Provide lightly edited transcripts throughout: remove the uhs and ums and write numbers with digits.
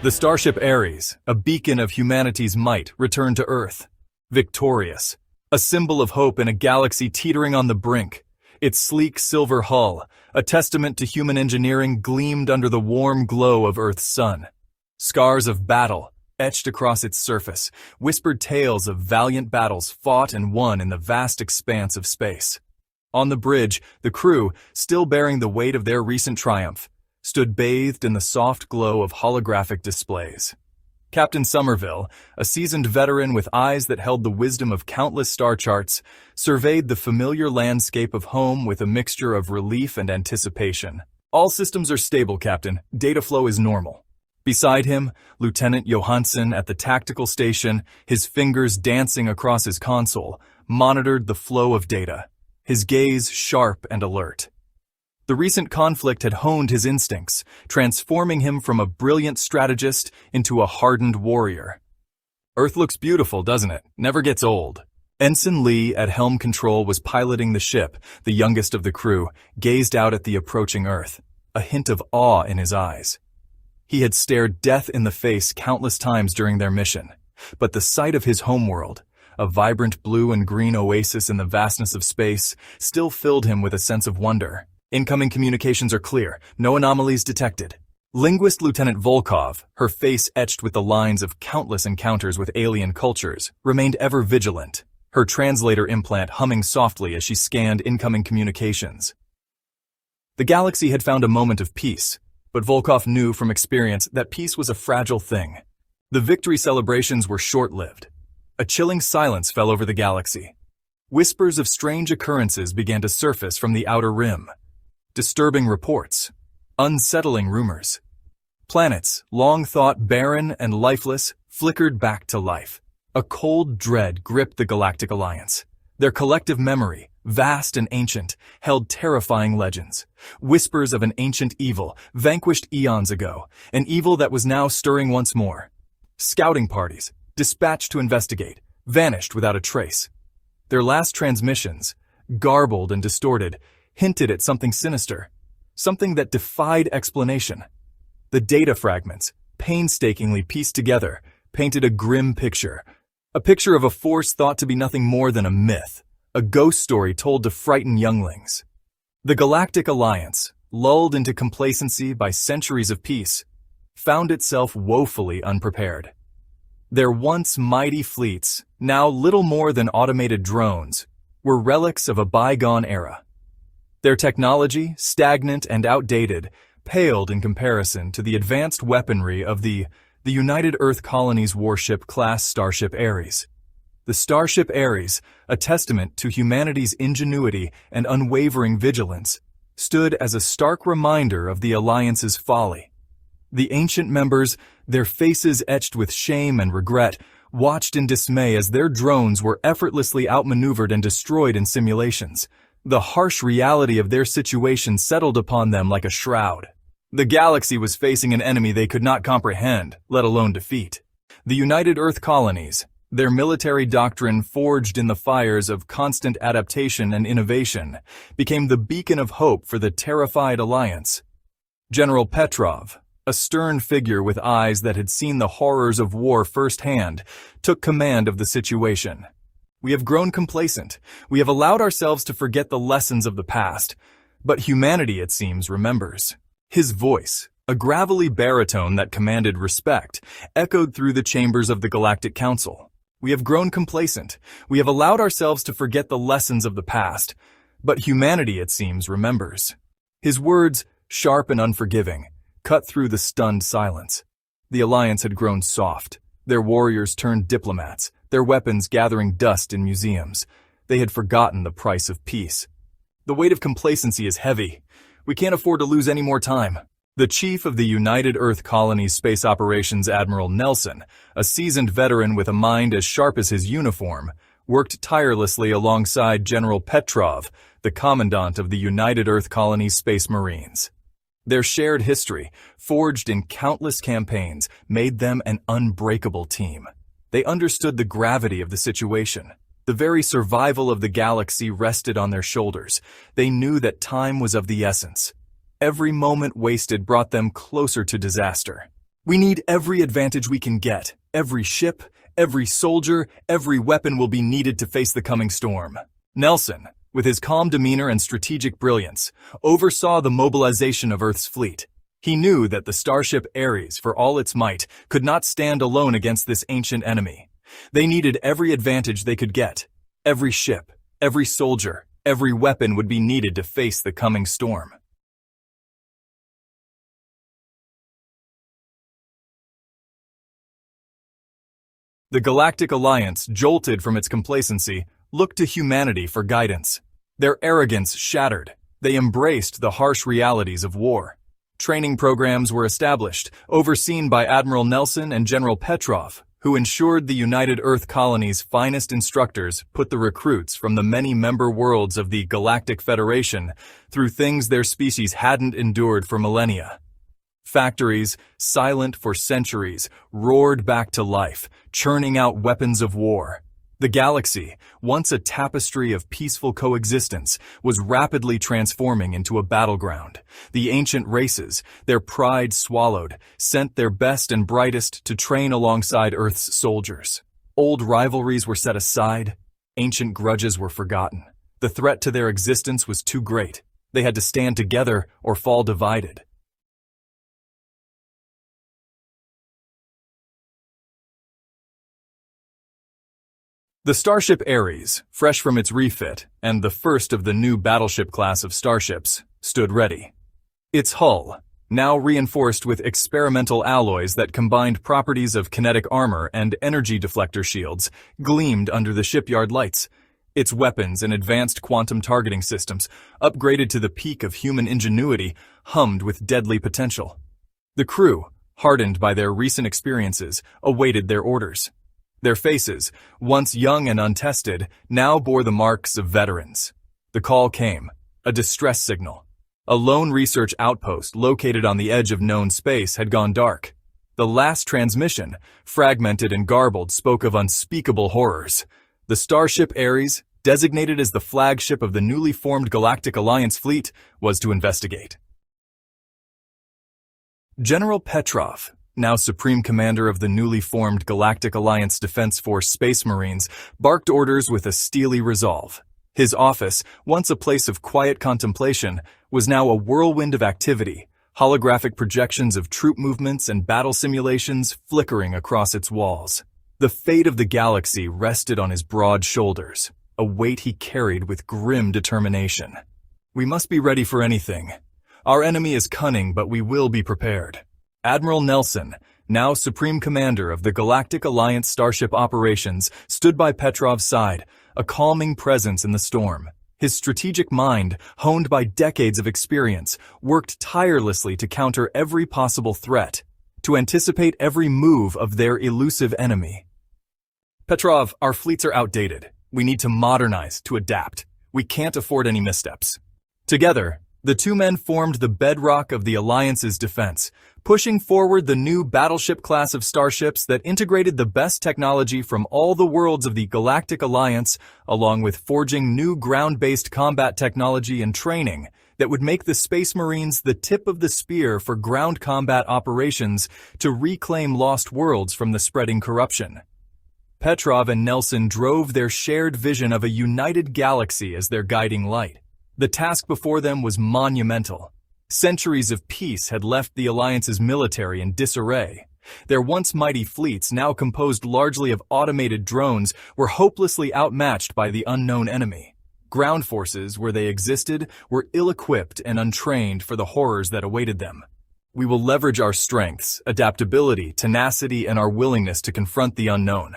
The Starship Ares, a beacon of humanity's might, returned to Earth. Victorious. A symbol of hope in a galaxy teetering on the brink. Its sleek silver hull, a testament to human engineering, gleamed under the warm glow of Earth's sun. Scars of battle, etched across its surface, whispered tales of valiant battles fought and won in the vast expanse of space. On the bridge, the crew, still bearing the weight of their recent triumph, stood bathed in the soft glow of holographic displays. Captain Somerville, a seasoned veteran with eyes that held the wisdom of countless star charts, surveyed the familiar landscape of home with a mixture of relief and anticipation. All systems are stable, Captain. Data flow is normal. Beside him, Lieutenant Johansson at the tactical station, his fingers dancing across his console, monitored the flow of data, his gaze sharp and alert. The recent conflict had honed his instincts, transforming him from a brilliant strategist into a hardened warrior. Earth looks beautiful, doesn't it? Never gets old. Ensign Lee at helm control was piloting the ship. The youngest of the crew gazed out at the approaching Earth, a hint of awe in his eyes. He had stared death in the face countless times during their mission, but the sight of his homeworld, a vibrant blue and green oasis in the vastness of space, still filled him with a sense of wonder. Incoming communications are clear, no anomalies detected. Linguist Lieutenant Volkov, her face etched with the lines of countless encounters with alien cultures, remained ever vigilant, her translator implant humming softly as she scanned incoming communications. The galaxy had found a moment of peace, but Volkov knew from experience that peace was a fragile thing. The victory celebrations were short-lived. A chilling silence fell over the galaxy. Whispers of strange occurrences began to surface from the outer rim. Disturbing reports, unsettling rumors. Planets, long thought barren and lifeless, flickered back to life. A cold dread gripped the Galactic Alliance. Their collective memory, vast and ancient, held terrifying legends. Whispers of an ancient evil, vanquished eons ago, an evil that was now stirring once more. Scouting parties, dispatched to investigate, vanished without a trace. Their last transmissions, garbled and distorted, hinted at something sinister, something that defied explanation. The data fragments, painstakingly pieced together, painted a grim picture, a picture of a force thought to be nothing more than a myth, a ghost story told to frighten younglings. The Galactic Alliance, lulled into complacency by centuries of peace, found itself woefully unprepared. Their once mighty fleets, now little more than automated drones, were relics of a bygone era. Their technology, stagnant and outdated, paled in comparison to the advanced weaponry of the United Earth Colonies warship class Starship Ares. The Starship Ares, a testament to humanity's ingenuity and unwavering vigilance, stood as a stark reminder of the Alliance's folly. The ancient members, their faces etched with shame and regret, watched in dismay as their drones were effortlessly outmaneuvered and destroyed in simulations. The harsh reality of their situation settled upon them like a shroud. The galaxy was facing an enemy they could not comprehend, let alone defeat. The United Earth Colonies, their military doctrine forged in the fires of constant adaptation and innovation, became the beacon of hope for the terrified Alliance. General Petrov, a stern figure with eyes that had seen the horrors of war firsthand, took command of the situation. We have grown complacent. We have allowed ourselves to forget the lessons of the past. But humanity, it seems, remembers. His voice, a gravelly baritone that commanded respect, echoed through the chambers of the Galactic Council. We have grown complacent. We have allowed ourselves to forget the lessons of the past. But humanity, it seems, remembers. His words, sharp and unforgiving, cut through the stunned silence. The Alliance had grown soft. Their warriors turned diplomats, their weapons gathering dust in museums. They had forgotten the price of peace. The weight of complacency is heavy. We can't afford to lose any more time. The chief of the United Earth Colonies Space Operations, Admiral Nelson, a seasoned veteran with a mind as sharp as his uniform, worked tirelessly alongside General Petrov, the commandant of the United Earth Colonies Space Marines. Their shared history, forged in countless campaigns, made them an unbreakable team. They understood the gravity of the situation. The very survival of the galaxy rested on their shoulders. They knew that time was of the essence. Every moment wasted brought them closer to disaster. We need every advantage we can get. Every ship, every soldier, every weapon will be needed to face the coming storm. Nelson, with his calm demeanor and strategic brilliance, oversaw the mobilization of Earth's fleet. He knew that the Starship Ares, for all its might, could not stand alone against this ancient enemy. They needed every advantage they could get. Every ship, every soldier, every weapon would be needed to face the coming storm. The Galactic Alliance, jolted from its complacency, looked to humanity for guidance. Their arrogance shattered. They embraced the harsh realities of war. Training programs were established, overseen by Admiral Nelson and General Petrov, who ensured the United Earth Colonies' finest instructors put the recruits from the many member worlds of the Galactic Federation through things their species hadn't endured for millennia. Factories, silent for centuries, roared back to life, churning out weapons of war. The galaxy, once a tapestry of peaceful coexistence, was rapidly transforming into a battleground. The ancient races, their pride swallowed, sent their best and brightest to train alongside Earth's soldiers. Old rivalries were set aside, ancient grudges were forgotten. The threat to their existence was too great. They had to stand together or fall divided. The Starship Ares, fresh from its refit, and the first of the new battleship class of starships, stood ready. Its hull, now reinforced with experimental alloys that combined properties of kinetic armor and energy deflector shields, gleamed under the shipyard lights. Its weapons and advanced quantum targeting systems, upgraded to the peak of human ingenuity, hummed with deadly potential. The crew, hardened by their recent experiences, awaited their orders. Their faces, once young and untested, now bore the marks of veterans. The call came, a distress signal. A lone research outpost located on the edge of known space had gone dark. The last transmission, fragmented and garbled, spoke of unspeakable horrors. The Starship Ares, designated as the flagship of the newly formed Galactic Alliance fleet, was to investigate. General Petrov, now Supreme Commander of the newly formed Galactic Alliance Defense Force Space Marines, barked orders with a steely resolve. His office, once a place of quiet contemplation, was now a whirlwind of activity, holographic projections of troop movements and battle simulations flickering across its walls. The fate of the galaxy rested on his broad shoulders, a weight he carried with grim determination. We must be ready for anything. Our enemy is cunning, but we will be prepared. Admiral Nelson, now Supreme Commander of the Galactic Alliance Starship Operations, stood by Petrov's side, a calming presence in the storm. His strategic mind, honed by decades of experience, worked tirelessly to counter every possible threat, to anticipate every move of their elusive enemy. Petrov, our fleets are outdated. We need to modernize, to adapt. We can't afford any missteps. Together, the two men formed the bedrock of the Alliance's defense, pushing forward the new battleship class of starships that integrated the best technology from all the worlds of the Galactic Alliance, along with forging new ground-based combat technology and training that would make the Space Marines the tip of the spear for ground combat operations to reclaim lost worlds from the spreading corruption. Petrov and Nelson drove their shared vision of a united galaxy as their guiding light. The task before them was monumental. Centuries of peace had left the Alliance's military in disarray. Their once mighty fleets, now composed largely of automated drones, were hopelessly outmatched by the unknown enemy. Ground forces, where they existed, were ill-equipped and untrained for the horrors that awaited them. We will leverage our strengths, adaptability, tenacity, and our willingness to confront the unknown.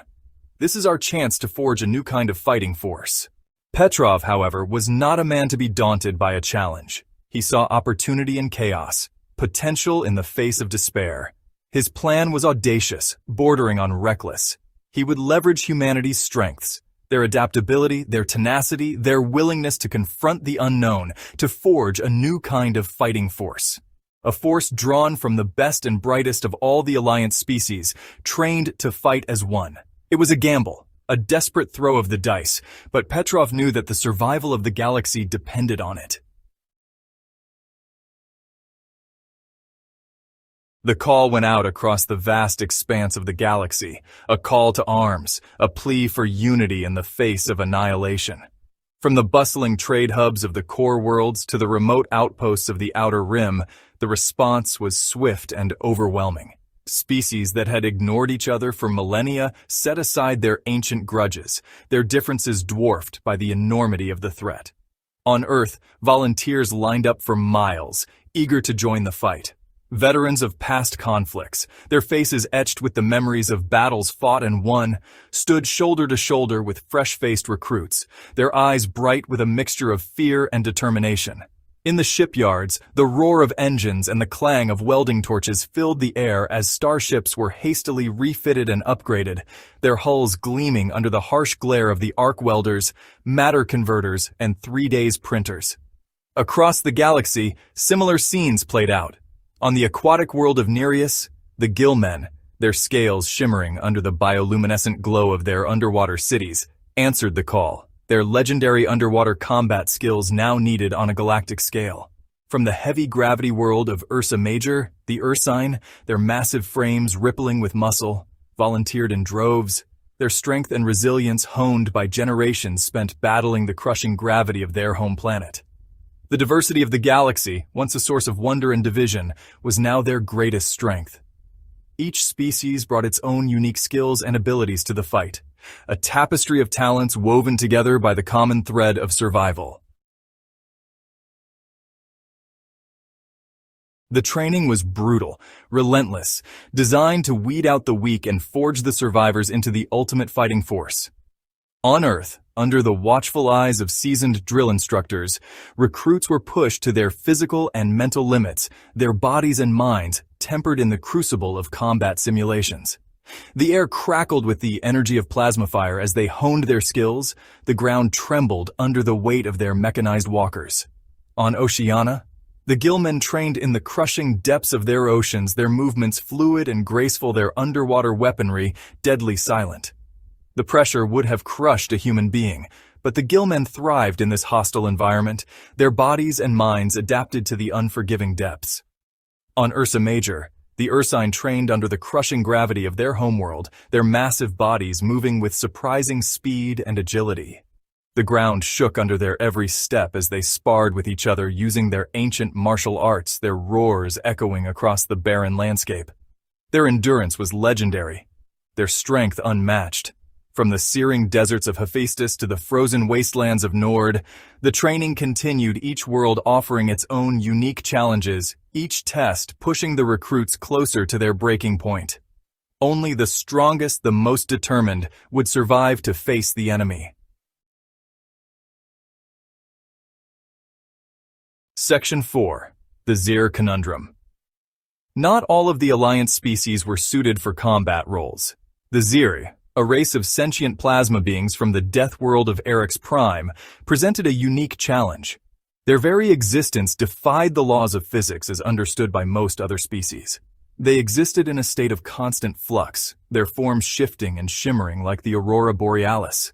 This is our chance to forge a new kind of fighting force. Petrov, however, was not a man to be daunted by a challenge. He saw opportunity in chaos, potential in the face of despair. His plan was audacious, bordering on reckless. He would leverage humanity's strengths, their adaptability, their tenacity, their willingness to confront the unknown, to forge a new kind of fighting force. A force drawn from the best and brightest of all the Alliance species, trained to fight as one. It was a gamble, a desperate throw of the dice, but Petrov knew that the survival of the galaxy depended on it. The call went out across the vast expanse of the galaxy, a call to arms, a plea for unity in the face of annihilation. From the bustling trade hubs of the core worlds to the remote outposts of the Outer Rim, the response was swift and overwhelming. Species that had ignored each other for millennia set aside their ancient grudges, their differences dwarfed by the enormity of the threat. On Earth, volunteers lined up for miles, eager to join the fight. Veterans of past conflicts, their faces etched with the memories of battles fought and won, stood shoulder to shoulder with fresh-faced recruits, their eyes bright with a mixture of fear and determination. In the shipyards, the roar of engines and the clang of welding torches filled the air as starships were hastily refitted and upgraded, their hulls gleaming under the harsh glare of the arc welders, matter converters, and 3-days printers. Across the galaxy, similar scenes played out. On the aquatic world of Nereus, the Gillmen, their scales shimmering under the bioluminescent glow of their underwater cities, answered the call, their legendary underwater combat skills now needed on a galactic scale. From the heavy gravity world of Ursa Major, the Ursine, their massive frames rippling with muscle, volunteered in droves, their strength and resilience honed by generations spent battling the crushing gravity of their home planet. The diversity of the galaxy, once a source of wonder and division, was now their greatest strength. Each species brought its own unique skills and abilities to the fight, a tapestry of talents woven together by the common thread of survival. The training was brutal, relentless, designed to weed out the weak and forge the survivors into the ultimate fighting force. On Earth, under the watchful eyes of seasoned drill instructors, recruits were pushed to their physical and mental limits, their bodies and minds tempered in the crucible of combat simulations. The air crackled with the energy of plasma fire as they honed their skills, the ground trembled under the weight of their mechanized walkers. On Oceania, the Gillmen trained in the crushing depths of their oceans, their movements fluid and graceful, their underwater weaponry deadly silent. The pressure would have crushed a human being, but the Gillmen thrived in this hostile environment, their bodies and minds adapted to the unforgiving depths. On Ursa Major, the Ursine trained under the crushing gravity of their homeworld, their massive bodies moving with surprising speed and agility. The ground shook under their every step as they sparred with each other using their ancient martial arts, their roars echoing across the barren landscape. Their endurance was legendary, their strength unmatched. From the searing deserts of Hephaestus to the frozen wastelands of Nord, the training continued, each world offering its own unique challenges, each test pushing the recruits closer to their breaking point. Only the strongest, the most determined, would survive to face the enemy. Section 4. The Zir Conundrum. Not all of the Alliance species were suited for combat roles. The Zir, a race of sentient plasma beings from the death world of Ares Prime, presented a unique challenge. Their very existence defied the laws of physics as understood by most other species. They existed in a state of constant flux, their forms shifting and shimmering like the aurora borealis.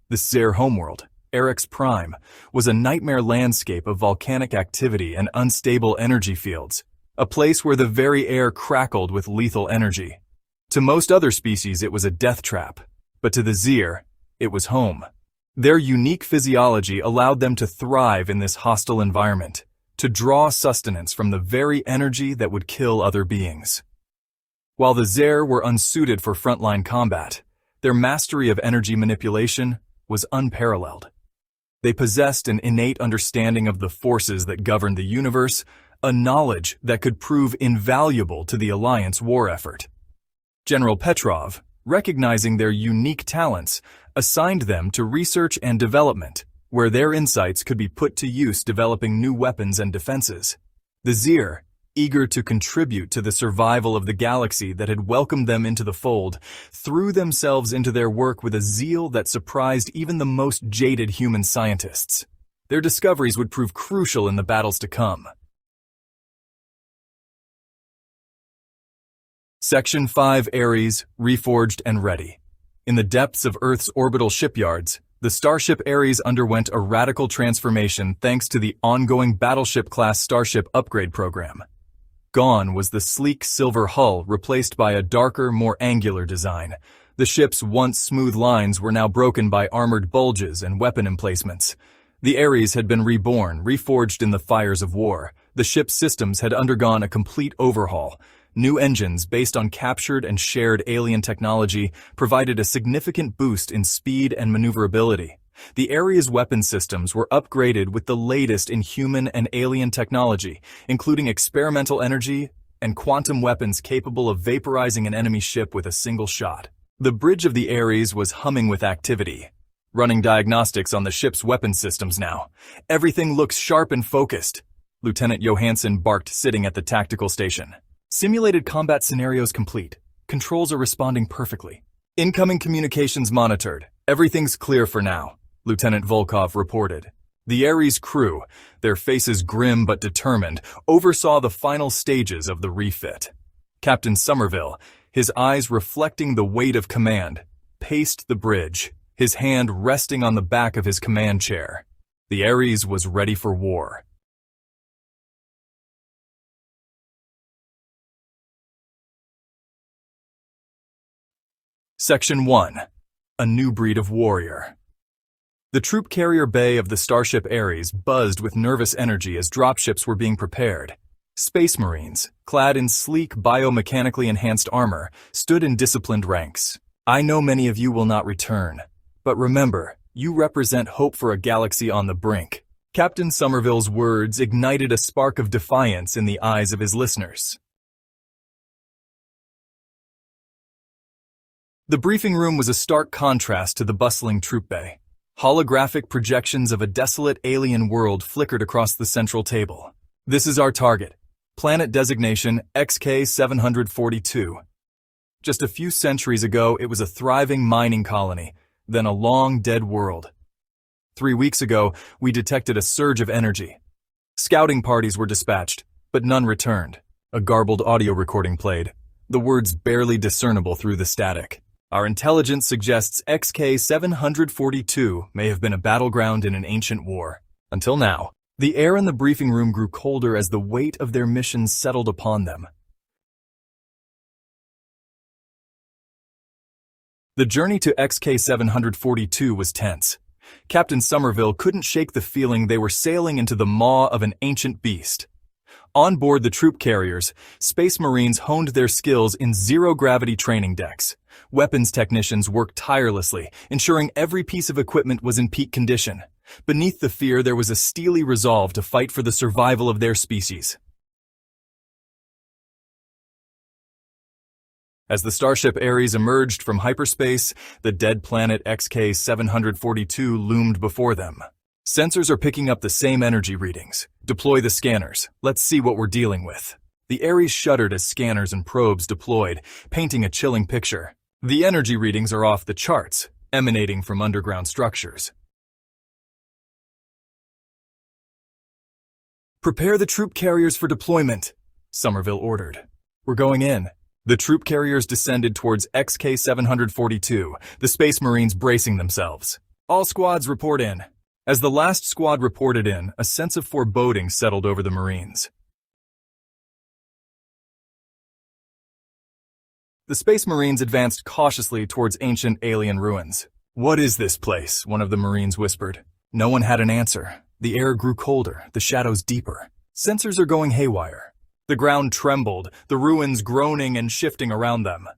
The Zir homeworld, Ares Prime, was a nightmare landscape of volcanic activity and unstable energy fields, a place where the very air crackled with lethal energy. To most other species, it was a death trap, but to the Zir, it was home. Their unique physiology allowed them to thrive in this hostile environment, to draw sustenance from the very energy that would kill other beings. While the Zir were unsuited for frontline combat, their mastery of energy manipulation was unparalleled. They possessed an innate understanding of the forces that governed the universe, a knowledge that could prove invaluable to the Alliance war effort. General Petrov, recognizing their unique talents, assigned them to research and development, where their insights could be put to use developing new weapons and defenses. The Zir, eager to contribute to the survival of the galaxy that had welcomed them into the fold, threw themselves into their work with a zeal that surprised even the most jaded human scientists. Their discoveries would prove crucial in the battles to come. Section 5. Ares, reforged and ready. In the depths of Earth's orbital shipyards, the Starship Ares underwent a radical transformation thanks to the ongoing battleship-class Starship upgrade program. Gone was the sleek silver hull, replaced by a darker, more angular design. The ship's once smooth lines were now broken by armored bulges and weapon emplacements. The Ares had been reborn, reforged in the fires of war. The ship's systems had undergone a complete overhaul. New engines based on captured and shared alien technology provided a significant boost in speed and maneuverability. The Ares weapon systems were upgraded with the latest in human and alien technology, including experimental energy and quantum weapons capable of vaporizing an enemy ship with a single shot. The bridge of the Ares was humming with activity. Running diagnostics on the ship's weapon systems now. Everything looks sharp and focused. Lieutenant Johansson barked, sitting at the tactical station. Simulated combat scenarios complete. Controls are responding perfectly. Incoming communications monitored. Everything's clear for now, Lieutenant Volkov reported. The Ares crew, their faces grim but determined, oversaw the final stages of the refit. Captain Somerville, his eyes reflecting the weight of command, paced the bridge, his hand resting on the back of his command chair. The Ares was ready for war. Section 1. A New Breed of Warrior. The troop carrier bay of the Starship Ares buzzed with nervous energy as dropships were being prepared. Space Marines, clad in sleek biomechanically enhanced armor, stood in disciplined ranks. I know many of you will not return, but remember, you represent hope for a galaxy on the brink. Captain Somerville's words ignited a spark of defiance in the eyes of his listeners. The briefing room was a stark contrast to the bustling troop bay. Holographic projections of a desolate alien world flickered across the central table. This is our target. Planet designation XK-742. Just a few centuries ago, it was a thriving mining colony, then a long dead world. 3 weeks ago, we detected a surge of energy. Scouting parties were dispatched, but none returned. A garbled audio recording played, the words barely discernible through the static. Our intelligence suggests XK-742 may have been a battleground in an ancient war. Until now, the air in the briefing room grew colder as the weight of their mission settled upon them. The journey to XK-742 was tense. Captain Somerville couldn't shake the feeling they were sailing into the maw of an ancient beast. On board the troop carriers, Space Marines honed their skills in zero-gravity training decks. Weapons technicians worked tirelessly, ensuring every piece of equipment was in peak condition. Beneath the fear, there was a steely resolve to fight for the survival of their species. As the Starship Ares emerged from hyperspace, the dead planet XK-742 loomed before them. Sensors are picking up the same energy readings. Deploy the scanners. Let's see what we're dealing with. The Ares shuddered as scanners and probes deployed, painting a chilling picture. The energy readings are off the charts, emanating from underground structures. Prepare the troop carriers for deployment, Somerville ordered. We're going in. The troop carriers descended towards XK-742, the Space Marines bracing themselves. All squads report in. As the last squad reported in, a sense of foreboding settled over the Marines. The Space Marines advanced cautiously towards ancient alien ruins. What is this place? One of the Marines whispered. No one had an answer. The air grew colder, the shadows deeper. Sensors are going haywire. The ground trembled, the ruins groaning and shifting around them.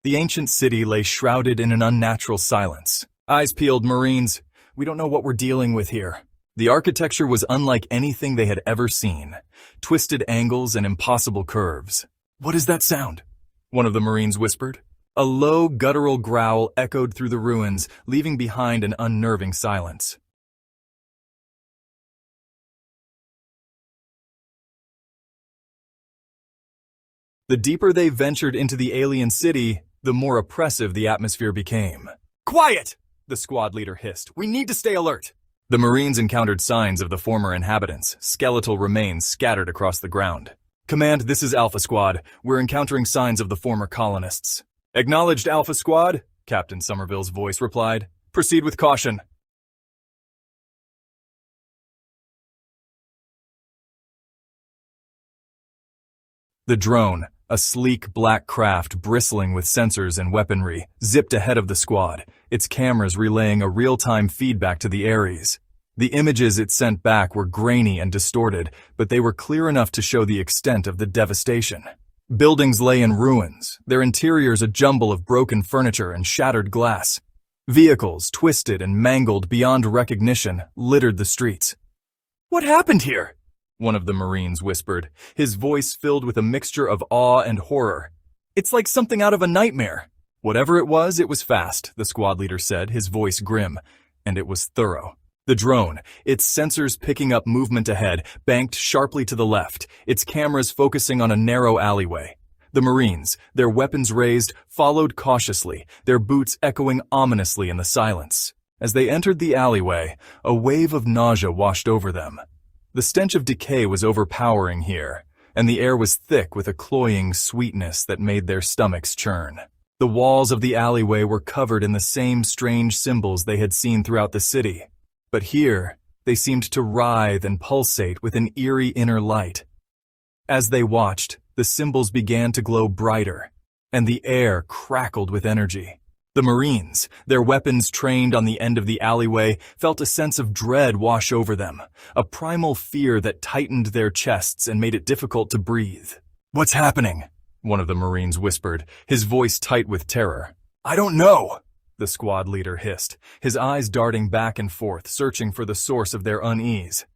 The ancient city lay shrouded in an unnatural silence. Eyes peeled, Marines. We don't know what we're dealing with here. The architecture was unlike anything they had ever seen. Twisted angles and impossible curves. What is that sound? One of the Marines whispered. A low, guttural growl echoed through the ruins, leaving behind an unnerving silence. The deeper they ventured into the alien city, the more oppressive the atmosphere became. Quiet! The squad leader hissed. We need to stay alert. The Marines encountered signs of the former inhabitants, skeletal remains scattered across the ground. Command, this is Alpha Squad. We're encountering signs of the former colonists. Acknowledged, Alpha Squad, Captain Somerville's voice replied. Proceed with caution. The drone, a sleek black craft bristling with sensors and weaponry, zipped ahead of the squad, its cameras relaying a real-time feedback to the Ares. The images it sent back were grainy and distorted, but they were clear enough to show the extent of the devastation. Buildings lay in ruins, their interiors a jumble of broken furniture and shattered glass. Vehicles, twisted and mangled beyond recognition, littered the streets. "What happened here?" one of the Marines whispered, his voice filled with a mixture of awe and horror. "It's like something out of a nightmare." "Whatever it was fast," the squad leader said, his voice grim, and it was thorough. The drone, its sensors picking up movement ahead, banked sharply to the left, its cameras focusing on a narrow alleyway. The Marines, their weapons raised, followed cautiously, their boots echoing ominously in the silence. As they entered the alleyway, a wave of nausea washed over them. The stench of decay was overpowering here, and the air was thick with a cloying sweetness that made their stomachs churn. The walls of the alleyway were covered in the same strange symbols they had seen throughout the city. But here, they seemed to writhe and pulsate with an eerie inner light. As they watched, the symbols began to glow brighter, and the air crackled with energy. The Marines, their weapons trained on the end of the alleyway, felt a sense of dread wash over them, a primal fear that tightened their chests and made it difficult to breathe. "What's happening?" one of the Marines whispered, his voice tight with terror. "I don't know," the squad leader hissed, his eyes darting back and forth, searching for the source of their unease.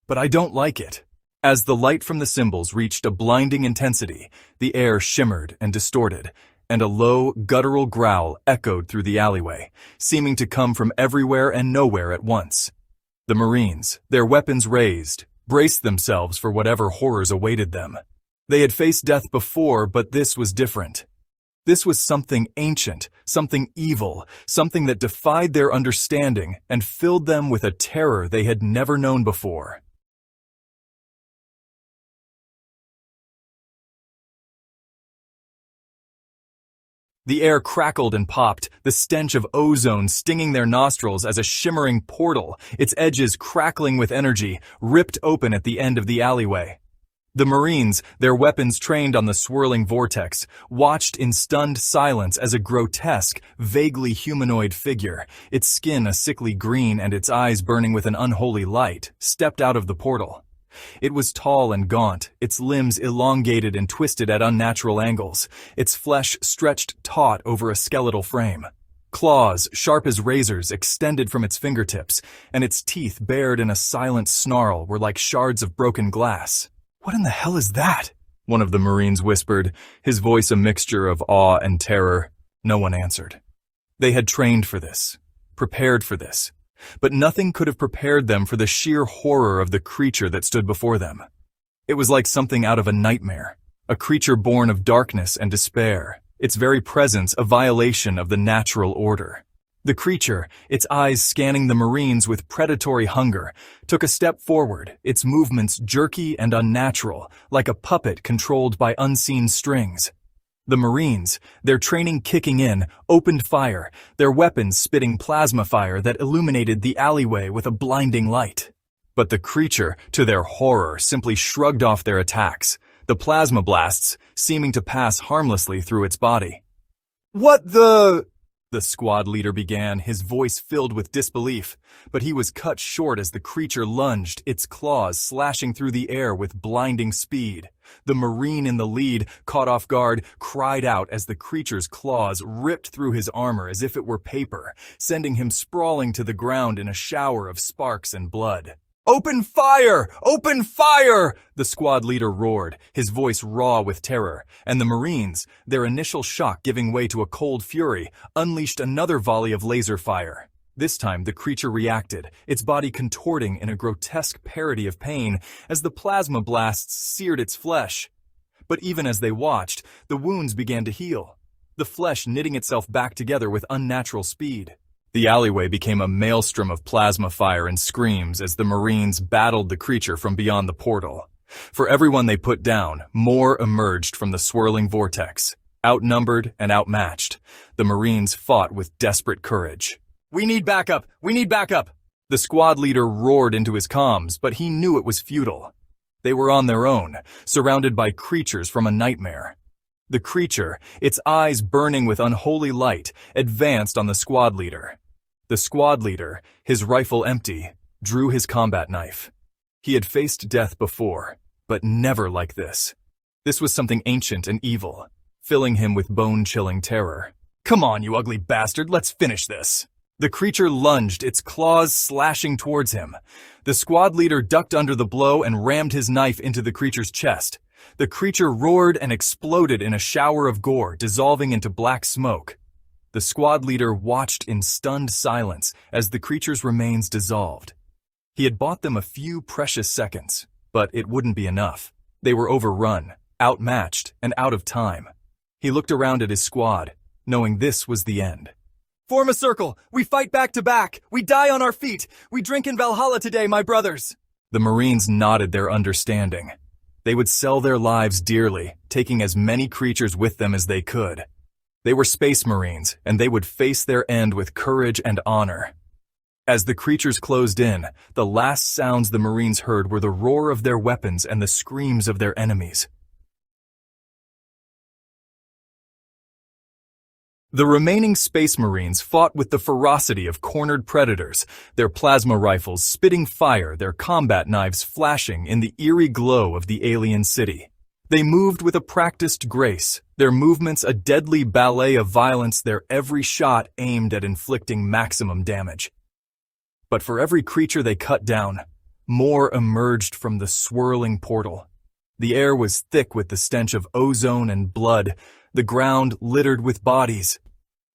"But I don't like it." As the light from the symbols reached a blinding intensity, the air shimmered and distorted, and a low, guttural growl echoed through the alleyway, seeming to come from everywhere and nowhere at once. The Marines, their weapons raised, braced themselves for whatever horrors awaited them. They had faced death before, but this was different. This was something ancient, something evil, something that defied their understanding and filled them with a terror they had never known before. The air crackled and popped, the stench of ozone stinging their nostrils as a shimmering portal, its edges crackling with energy, ripped open at the end of the alleyway. The Marines, their weapons trained on the swirling vortex, watched in stunned silence as a grotesque, vaguely humanoid figure, its skin a sickly green and its eyes burning with an unholy light, stepped out of the portal. It was tall and gaunt, its limbs elongated and twisted at unnatural angles, its flesh stretched taut over a skeletal frame. Claws, sharp as razors, extended from its fingertips, and its teeth bared in a silent snarl were like shards of broken glass. "What in the hell is that?" one of the Marines whispered, his voice a mixture of awe and terror. No one answered. They had trained for this, prepared for this, but nothing could have prepared them for the sheer horror of the creature that stood before them. It was like something out of a nightmare, a creature born of darkness and despair, its very presence a violation of the natural order. The creature, its eyes scanning the Marines with predatory hunger, took a step forward, its movements jerky and unnatural, like a puppet controlled by unseen strings. The Marines, their training kicking in, opened fire, their weapons spitting plasma fire that illuminated the alleyway with a blinding light. But the creature, to their horror, simply shrugged off their attacks, the plasma blasts seeming to pass harmlessly through its body. "What the squad leader began, his voice filled with disbelief, but he was cut short as the creature lunged, its claws slashing through the air with blinding speed. The Marine in the lead, caught off guard, cried out as the creature's claws ripped through his armor as if it were paper, sending him sprawling to the ground in a shower of sparks and blood. "Open fire! Open fire!" the squad leader roared, his voice raw with terror, and the Marines, their initial shock giving way to a cold fury, unleashed another volley of laser fire. This time the creature reacted, its body contorting in a grotesque parody of pain as the plasma blasts seared its flesh. But even as they watched, the wounds began to heal, the flesh knitting itself back together with unnatural speed. The alleyway became a maelstrom of plasma fire and screams as the Marines battled the creature from beyond the portal. For everyone they put down, more emerged from the swirling vortex. Outnumbered and outmatched, the Marines fought with desperate courage. "We need backup! We need backup!" The squad leader roared into his comms, but he knew it was futile. They were on their own, surrounded by creatures from a nightmare. The creature, its eyes burning with unholy light, advanced on the squad leader. The squad leader, his rifle empty, drew his combat knife. He had faced death before, but never like this. This was something ancient and evil, filling him with bone-chilling terror. "Come on, you ugly bastard, let's finish this." The creature lunged, its claws slashing towards him. The squad leader ducked under the blow and rammed his knife into the creature's chest. The creature roared and exploded in a shower of gore, dissolving into black smoke. The squad leader watched in stunned silence as the creature's remains dissolved. He had bought them a few precious seconds, but it wouldn't be enough. They were overrun, outmatched, and out of time. He looked around at his squad, knowing this was the end. "Form a circle! We fight back to back! We die on our feet! We drink in Valhalla today, my brothers!" The Marines nodded their understanding. They would sell their lives dearly, taking as many creatures with them as they could. They were Space Marines, and they would face their end with courage and honor. As the creatures closed in, the last sounds the Marines heard were the roar of their weapons and the screams of their enemies. The remaining Space Marines fought with the ferocity of cornered predators, their plasma rifles spitting fire, their combat knives flashing in the eerie glow of the alien city. They moved with a practiced grace, their movements a deadly ballet of violence, their every shot aimed at inflicting maximum damage. But for every creature they cut down, more emerged from the swirling portal. The air was thick with the stench of ozone and blood, the ground littered with bodies.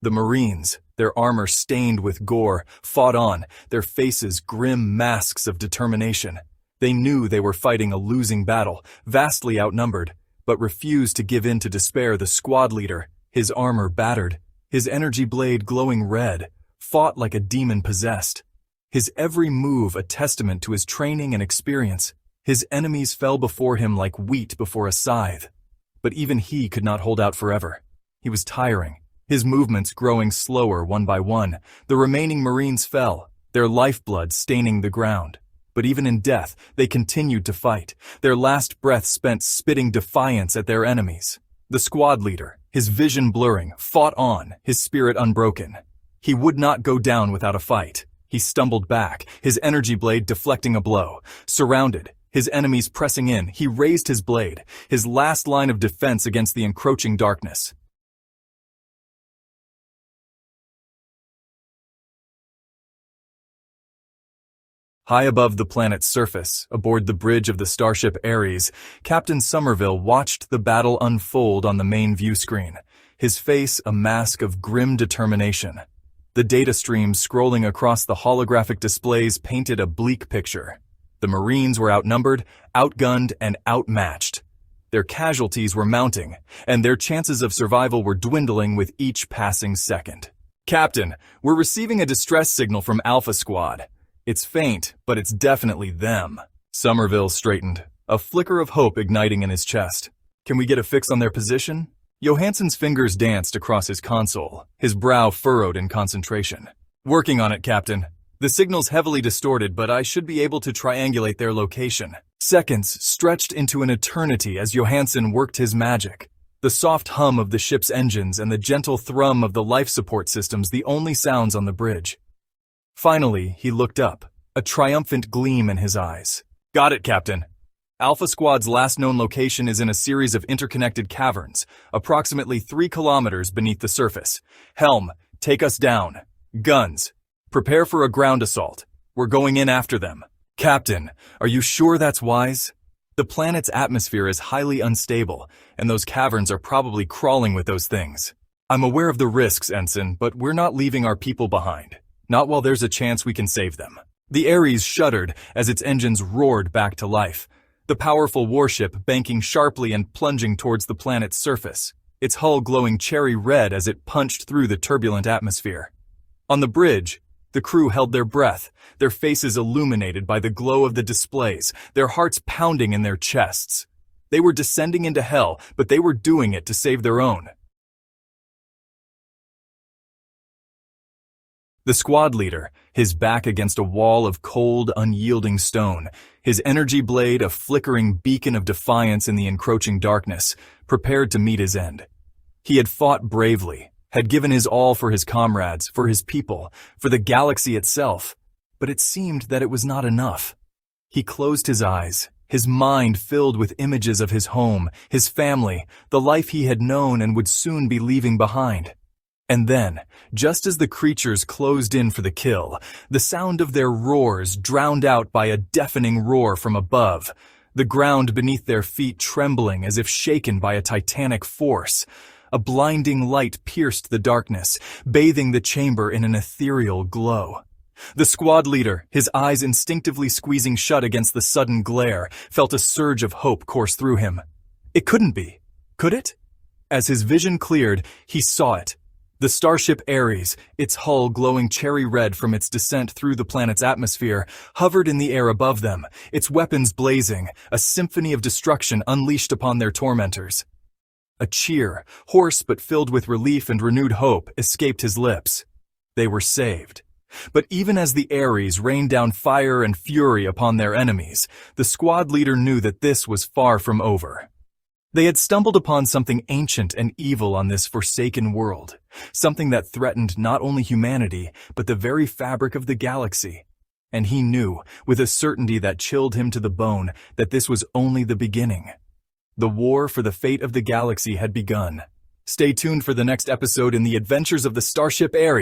The Marines, their armor stained with gore, fought on, their faces grim masks of determination. They knew they were fighting a losing battle, vastly outnumbered, but refused to give in to despair. The squad leader, his armor battered, his energy blade glowing red, fought like a demon possessed. His every move a testament to his training and experience. His enemies fell before him like wheat before a scythe. But even he could not hold out forever. He was tiring, his movements growing slower one by one. The remaining Marines fell, their lifeblood staining the ground. But even in death, they continued to fight, their last breath spent spitting defiance at their enemies. The squad leader, his vision blurring, fought on, his spirit unbroken. He would not go down without a fight. He stumbled back, his energy blade deflecting a blow. Surrounded, his enemies pressing in, he raised his blade, his last line of defense against the encroaching darkness. High above the planet's surface, aboard the bridge of the Starship Ares, Captain Somerville watched the battle unfold on the main view screen, his face a mask of grim determination. The data streams scrolling across the holographic displays painted a bleak picture. The Marines were outnumbered, outgunned, and outmatched. Their casualties were mounting, and their chances of survival were dwindling with each passing second. "Captain, we're receiving a distress signal from Alpha Squad. It's faint, but it's definitely them." Somerville straightened, a flicker of hope igniting in his chest. "Can we get a fix on their position?" Johansson's fingers danced across his console, his brow furrowed in concentration. "Working on it, Captain. The signal's heavily distorted, but I should be able to triangulate their location." Seconds stretched into an eternity as Johansson worked his magic. The soft hum of the ship's engines and the gentle thrum of the life support systems the only sounds on the bridge. Finally, he looked up, a triumphant gleam in his eyes. "Got it, Captain. Alpha Squad's last known location is in a series of interconnected caverns, approximately 3 kilometers beneath the surface. Helm, take us down. Guns, prepare for a ground assault. We're going in after them." "Captain, are you sure that's wise? The planet's atmosphere is highly unstable, and those caverns are probably crawling with those things." "I'm aware of the risks, Ensign, but we're not leaving our people behind. Not while there's a chance we can save them." The Ares shuddered as its engines roared back to life, the powerful warship banking sharply and plunging towards the planet's surface, its hull glowing cherry red as it punched through the turbulent atmosphere. On the bridge, the crew held their breath, their faces illuminated by the glow of the displays, their hearts pounding in their chests. They were descending into hell, but they were doing it to save their own. The squad leader, his back against a wall of cold, unyielding stone, his energy blade a flickering beacon of defiance in the encroaching darkness, prepared to meet his end. He had fought bravely, had given his all for his comrades, for his people, for the galaxy itself, but it seemed that it was not enough. He closed his eyes, his mind filled with images of his home, his family, the life he had known and would soon be leaving behind. And then, just as the creatures closed in for the kill, the sound of their roars drowned out by a deafening roar from above, the ground beneath their feet trembling as if shaken by a titanic force. A blinding light pierced the darkness, bathing the chamber in an ethereal glow. The squad leader, his eyes instinctively squeezing shut against the sudden glare, felt a surge of hope course through him. It couldn't be, could it? As his vision cleared, he saw it. The Starship Ares, its hull glowing cherry red from its descent through the planet's atmosphere, hovered in the air above them, its weapons blazing, a symphony of destruction unleashed upon their tormentors. A cheer, hoarse but filled with relief and renewed hope, escaped his lips. They were saved. But even as the Ares rained down fire and fury upon their enemies, the squad leader knew that this was far from over. They had stumbled upon something ancient and evil on this forsaken world, something that threatened not only humanity, but the very fabric of the galaxy. And he knew, with a certainty that chilled him to the bone, that this was only the beginning. The war for the fate of the galaxy had begun. Stay tuned for the next episode in the adventures of the Starship Ares.